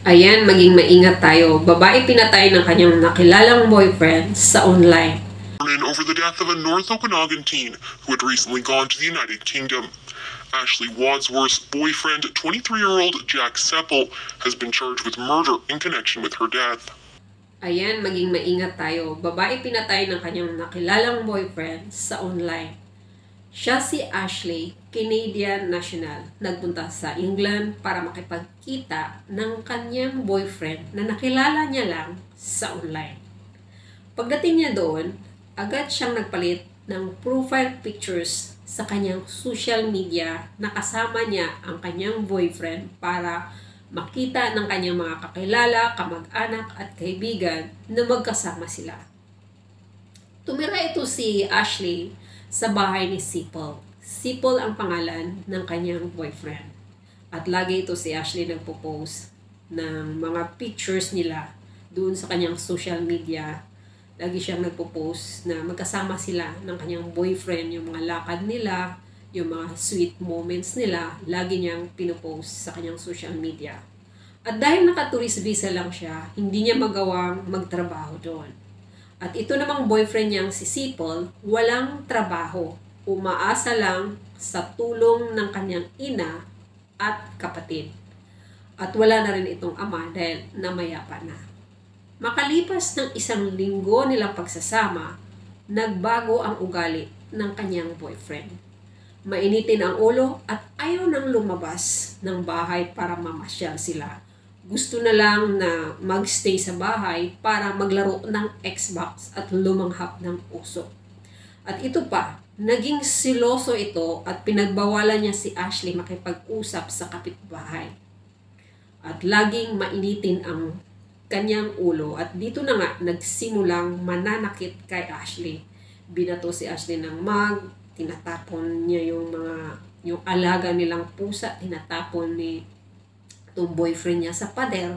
Ayan, maging maingat tayo. Babae pinatay ng kanyang nakilalang boyfriend sa online. Over the death of a North Okanagan teen who had recently gone to the United Kingdom. Ashley Wadsworth's boyfriend, 23-year-old Jack Seppel, has been charged with murder in connection with her death. Ayan, maging maingat tayo. Babae pinatay ng kanyang nakilalang boyfriend sa online. Siya si Ashley, Canadian national, nagpunta sa England para makipagkita ng kanyang boyfriend na nakilala niya lang sa online. Pagdating niya doon, agad siyang nagpalit ng profile pictures sa kanyang social media na kasama niya ang kanyang boyfriend para makita ng kanyang mga kakilala, kamag-anak at kaibigan na magkasama sila. Tumira ito si Ashley sa bahay ni Seppel. Seppel ang pangalan ng kanyang boyfriend. At lagi ito si Ashley nagpo-post ng mga pictures nila doon sa kanyang social media. Lagi siyang nagpo-post na magkasama sila ng kanyang boyfriend, yung mga lakad nila, yung mga sweet moments nila, lagi niyang pinopost sa kanyang social media. At dahil naka-tourist visa lang siya, hindi niya magawang magtrabaho doon. At ito namang boyfriend niyang si Seppel, walang trabaho. Umaasa lang sa tulong ng kanyang ina at kapatid. At wala na rin itong ama dahil namayapa na. Makalipas ng 1 linggo nilang pagsasama, nagbago ang ugali ng kanyang boyfriend. Mainitin ang ulo at ayaw nang lumabas ng bahay para mamasyal sila. Gusto na lang na magstay sa bahay para maglaro ng Xbox at lumanghap ng usok. At ito pa, naging siloso ito at pinagbawalan niya si Ashley makipag-usap sa kapitbahay. At laging mainitin ang kanyang ulo at dito na nga nagsimulang mananakit kay Ashley. Binato si Ashley ng tinatapon niya yung alaga nilang pusa, tinatapon ni itong boyfriend niya sa pader.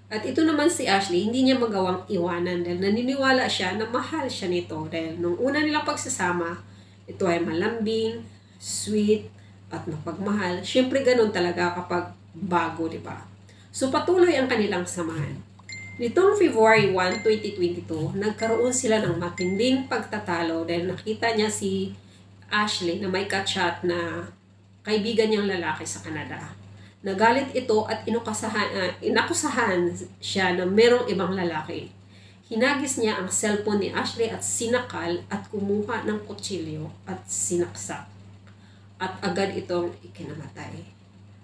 At ito naman si Ashley, hindi niya magawang iwanan dahil naniniwala siya na mahal siya nito. Dahil nung una nilang pagsasama, ito ay malambing, sweet, at mapagmahal. Siyempre ganun talaga kapag bago, di ba? So patuloy ang kanilang samahan. Nitong February 1, 2022, nagkaroon sila ng matinding pagtatalo dahil nakita niya si Ashley na may kachat na kaibigan niyang lalaki sa Canada. Nagalit ito at inakusahan siya na merong ibang lalaki. Hinagis niya ang cellphone ni Ashley at sinakal at kumuha ng kutsilyo at sinaksak. At agad itong ikinamatay.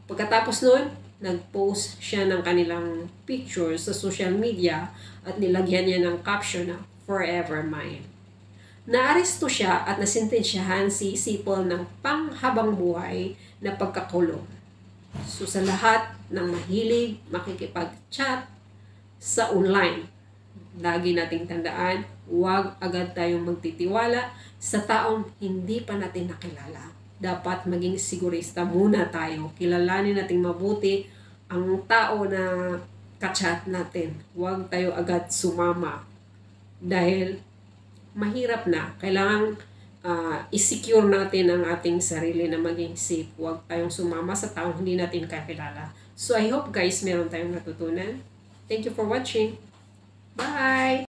Pagkatapos nun, nag-post siya ng kanilang pictures sa social media at nilagyan niya ng caption na "Forever Mine". Naaresto siya at nasintensyahan si Seppel ng panghabang buhay na pagkakulong. So sa lahat ng mahilig makikipag-chat sa online, lagi nating tandaan, huwag agad tayong magtitiwala sa taong hindi pa natin nakilala. Dapat maging sigurista muna tayo. Kilalanin nating mabuti ang tao na kachat natin. Huwag tayo agad sumama dahil mahirap na. Kailangan i-secure natin ang ating sarili na maging safe. Huwag tayong sumama sa taong hindi natin kakilala. So I hope guys meron tayong natutunan. Thank you for watching. Bye!